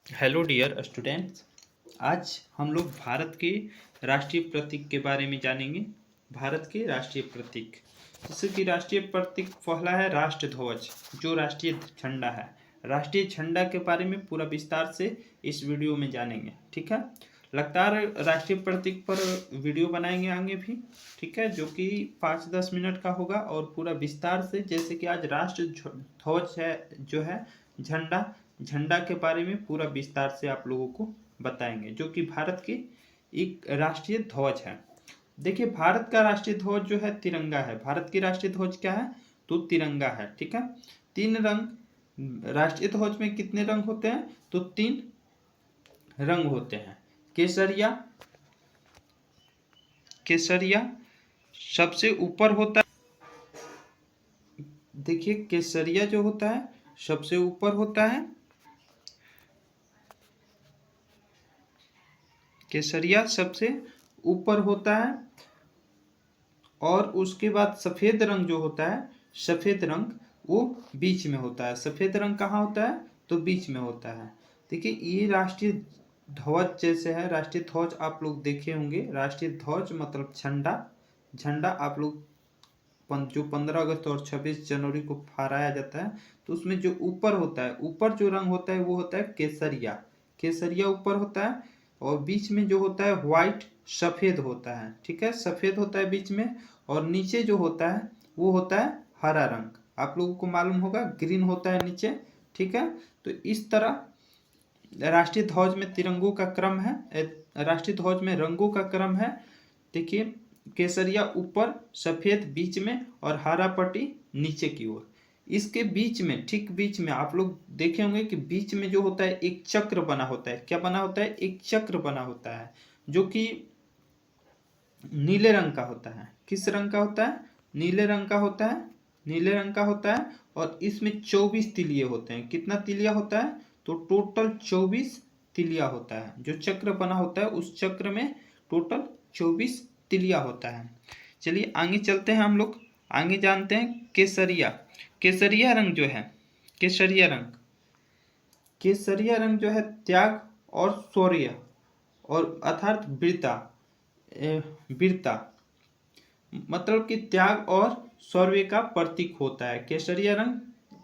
Hello dear students. आज हम लोग भारत के राष्ट्रीय प्रतीक के बारे में जानेंगे। भारत के राष्ट्रीय प्रतीक, जैसे कि राष्ट्रीय प्रतीक पहला है राष्ट्र ध्वज, जो राष्ट्रीय झंडा है। राष्ट्रीय झंडा के बारे में पूरा विस्तार से इस वीडियो में जानेंगे, ठीक है। लगातार राष्ट्रीय प्रतीक पर वीडियो बनाएंगे आगे भी, ठीक है, जो कि 5-10 मिनट का होगा और पूरा विस्तार से, जैसे कि आज राष्ट्र ध्वज है जो है झंडा, झंडा के बारे में पूरा विस्तार से आप लोगों को बताएंगे, जो कि भारत की एक राष्ट्रीय ध्वज है। देखिए, भारत का राष्ट्रीय ध्वज जो है तिरंगा है। भारत की राष्ट्रीय ध्वज क्या है? तो तिरंगा है, ठीक है। 3 रंग राष्ट्रीय ध्वज में कितने रंग होते हैं? तो 3 रंग होते हैं। केसरिया, केसरिया सबसे ऊपर होता है। देखिए, केसरिया जो होता है सबसे ऊपर होता है। केसरिया सबसे ऊपर होता है और उसके बाद सफेद रंग जो होता है, सफेद रंग वो बीच में होता है। सफेद रंग कहाँ होता है? तो बीच में होता है। देखिए, ये राष्ट्रीय ध्वज जैसे है। राष्ट्रीय ध्वज आप लोग देखे होंगे। राष्ट्रीय ध्वज मतलब झंडा। झंडा आप लोग जो 15 अगस्त और 26 जनवरी को फहराया जाता है, तो उसमें जो ऊपर होता है, ऊपर जो रंग होता है वो होता है केसरिया। केसरिया ऊपर होता है और बीच में जो होता है व्हाइट, सफेद होता है, ठीक है। सफेद होता है बीच में और नीचे जो होता है वो होता है हरा रंग। आप लोगों को मालूम होगा, ग्रीन होता है नीचे, ठीक है। तो इस तरह राष्ट्रीय ध्वज में तिरंगों का क्रम है, राष्ट्रीय ध्वज में रंगों का क्रम है। देखिए, केसरिया ऊपर, सफेद बीच में और हरा पट्टी नीचे की ओर। इसके बीच में, ठीक बीच में आप लोग देखे होंगे कि बीच में जो होता है एक चक्र बना होता है। क्या बना होता है? एक चक्र बना होता है, जो कि नीले रंग का होता है। किस रंग का होता है? नीले रंग का होता है। नीले रंग का होता है और इसमें 24 तिलिये होते हैं। कितना तिलिया होता है? तो टोटल 24 तिलिया होता है। जो चक्र बना होता है उस चक्र में टोटल 24 तिलिया होता है। चलिए आगे चलते हैं हम लोग। आगे जानते हैं केसरिया। केसरिया रंग जो है, केसरिया रंग, केसरिया रंग जो है त्याग और शौर्य और अर्थात वीरता, वीरता मतलब कि त्याग और शौर्य का प्रतीक होता है। केसरिया रंग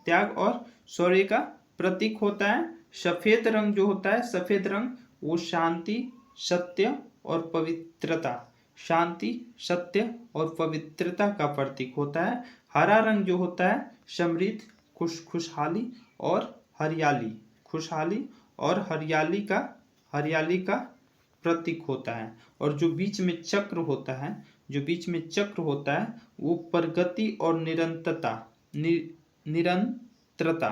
त्याग और शौर्य का प्रतीक होता है। सफेद रंग जो होता है, सफेद रंग वो शांति, सत्य और पवित्रता, शांति, सत्य और पवित्रता का प्रतीक होता है। हरा रंग जो होता है समृद्ध, खुशहाली और हरियाली, खुशहाली और हरियाली का प्रतीक होता है। और जो बीच में चक्र होता है, जो बीच में चक्र होता है वो प्रगति और निरंतरता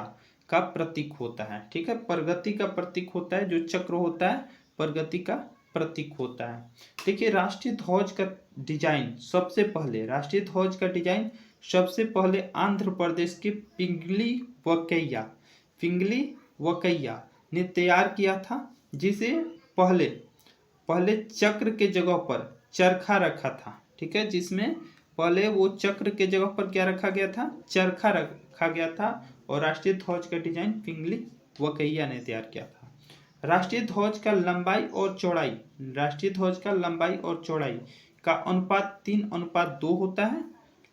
का प्रतीक होता है, ठीक है। प्रगति का प्रतीक होता है जो चक्र होता है, प्रगति का प्रतीक होता है। देखिए, राष्ट्रीय ध्वज का डिजाइन सबसे पहले, राष्ट्रीय ध्वज का डिजाइन सबसे पहले आंध्र प्रदेश के पिंगली वकैया ने तैयार किया था, जिसे पहले पहले चक्र के जगह पर चरखा रखा था, ठीक है। जिसमें पहले वो चक्र के जगह पर क्या रखा गया था? चरखा रखा गया था। और राष्ट्रीय ध्वज का डिजाइन पिंगली वकैया ने तैयार किया था। राष्ट्रीय ध्वज का लंबाई और चौड़ाई, राष्ट्रीय ध्वज का लंबाई और चौड़ाई का अनुपात 3:2 होता है।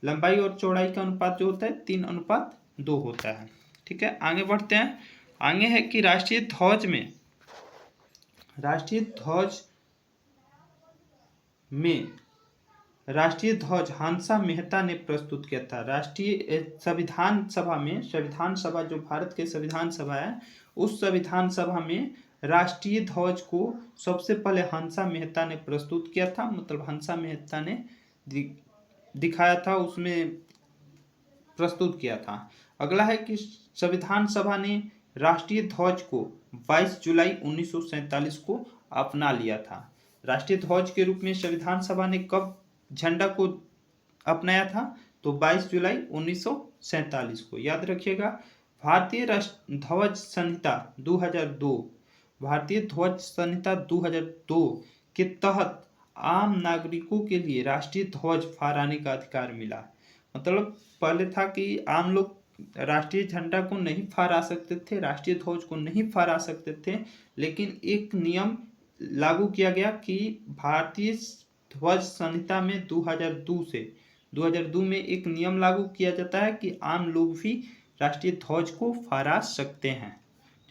लंबाई और चौड़ाई का अनुपात जो होता है 3:2 होता है, ठीक है। आगे बढ़ते हैं। आगे है कि राष्ट्रीय ध्वज में, राष्ट्रीय ध्वज में राष्ट्रीय ध्वज हंसा मेहता ने प्रस्तुत किया था। राष्ट्रीय संविधान सभा में, संविधान सभा जो भारत के संविधान सभा है, उस संविधान सभा में राष्ट्रीय ध्वज को सबसे पहले हंसा मेहता ने प्रस्तुत किया था। मतलब हंसा मेहता ने दिखाया था, उसमें प्रस्तुत किया था। अगला है कि संविधान सभा ने राष्ट्रीय ध्वज को 22 जुलाई 1947 को अपना लिया था। राष्ट्रीय ध्वज के रूप में संविधान सभा ने कब झंडा को अपनाया था? तो 22 जुलाई 1947 को, याद रखिएगा। भारतीय ध्वज संहिता 2002, भारतीय ध्वज संहिता 2002 के तहत आम नागरिकों के लिए राष्ट्रीय ध्वज फहराने का अधिकार मिला। मतलब पहले था कि आम लोग राष्ट्रीय झंडा को नहीं फहरा सकते थे, राष्ट्रीय ध्वज को नहीं फहरा सकते थे, लेकिन एक नियम लागू किया गया कि भारतीय ध्वज संहिता में 2002 में एक नियम लागू किया जाता है कि आम लोग भी राष्ट्रीय ध्वज को फहरा सकते हैं।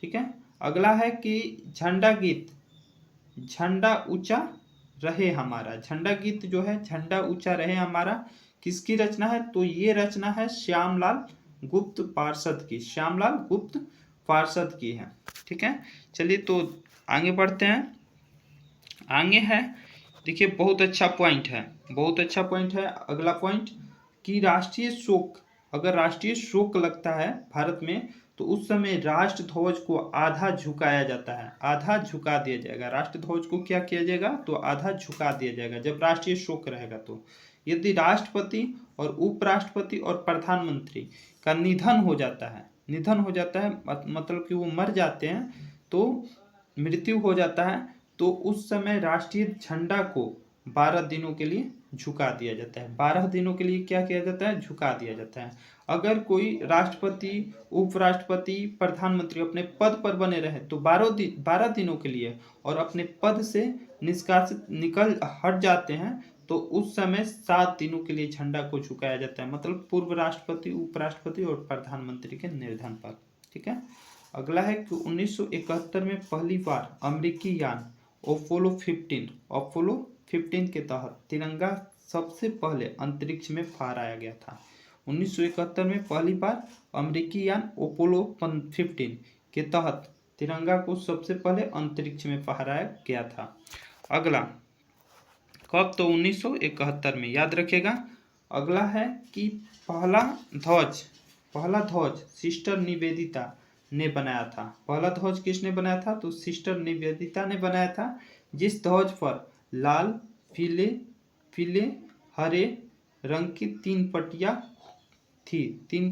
ठीक है। अगला है कि झंडा गीत, झंडा ऊंचा रहे हमारा। झंडा गीत जो है, झंडा ऊंचा रहे हमारा, किसकी रचना है? तो ये रचना है श्यामलाल गुप्त पार्षद की, श्यामलाल गुप्त पार्षद की है। ठीक है। चलिए तो आगे बढ़ते हैं। आगे है, देखिए बहुत अच्छा पॉइंट है, बहुत अच्छा पॉइंट है। अगला पॉइंट कि राष्ट्रीय शोक, अगर राष्ट्रीय शोक लगता है भारत में तो उस समय राष्ट्र ध्वज को आधा झुकाया जाता है, आधा झुका दिया जाएगा। राष्ट्र ध्वज को क्या किया जाएगा? तो आधा झुका दिया जाएगा जब राष्ट्रीय शोक रहेगा। तो यदि राष्ट्रपति और उपराष्ट्रपति और प्रधानमंत्री का निधन हो जाता है, निधन हो जाता है मतलब कि वो मर जाते हैं, तो मृत्यु हो जाता है, तो उस समय राष्ट्रीय झंडा को 12 दिनों के लिए झुका दिया जाता है। 12 दिनों के लिए क्या किया जाता है? झुका दिया जाता है। अगर कोई राष्ट्रपति, उपराष्ट्रपति, प्रधानमंत्री अपने पद पर बने रहे तो 12 दिनों के लिए, और अपने पद से निष्कासित निकल हट जाते हैं तो उस समय 7 दिनों के लिए झंडा को झुकाया जाता है, मतलब पूर्व राष्ट्रपति, उपराष्ट्रपति और प्रधानमंत्री के निधन पर। ठीक है। अगला है कि 1971 में पहली बार अमेरिकी यान अपोलो 15 के तहत तिरंगा सबसे पहले अंतरिक्ष में फहराया गया था। 1971 में पहली बार अमेरिकी यान अपोलो 15 के तहत तिरंगा को सबसे पहले अंतरिक्ष में फहराया गया था। अगला कब? तो 1971 में, याद रखिएगा। अगला है कि पहला ध्वज सिस्टर निवेदिता ने बनाया था। पहला ध्वज किसने बनाया था? तो सिस्टर निवेदिता ने बनाया था, जिस ध्वज पर लाल, पीले, हरे रंग की 3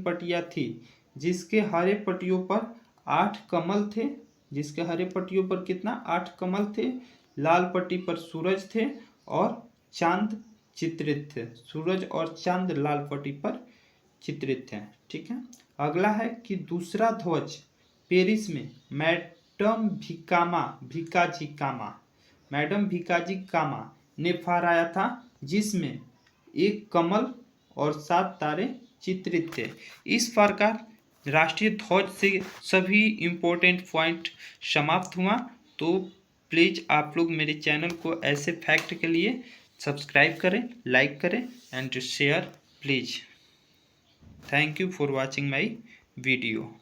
पट्टियां थी, जिसके हरे पट्टियों पर 8 कमल थे, जिसके हरे पट्टियों पर कितना? 8 कमल थे। लाल पट्टी पर सूरज थे और चांद चित्रित थे, सूरज और चांद लाल पट्टी पर चित्रित थे। ठीक है। अगला है कि दूसरा ध्वज पेरिस में मैडम भिकाजी कामा ने फहराया था, जिसमें 1 कमल और 7 तारे चित्रित थे। इस प्रकार राष्ट्रीय ध्वज से सभी इम्पोर्टेंट पॉइंट समाप्त हुआ। तो प्लीज़ आप लोग मेरे चैनल को ऐसे फैक्ट के लिए सब्सक्राइब करें, लाइक करें and share please. Thank you for watching my video.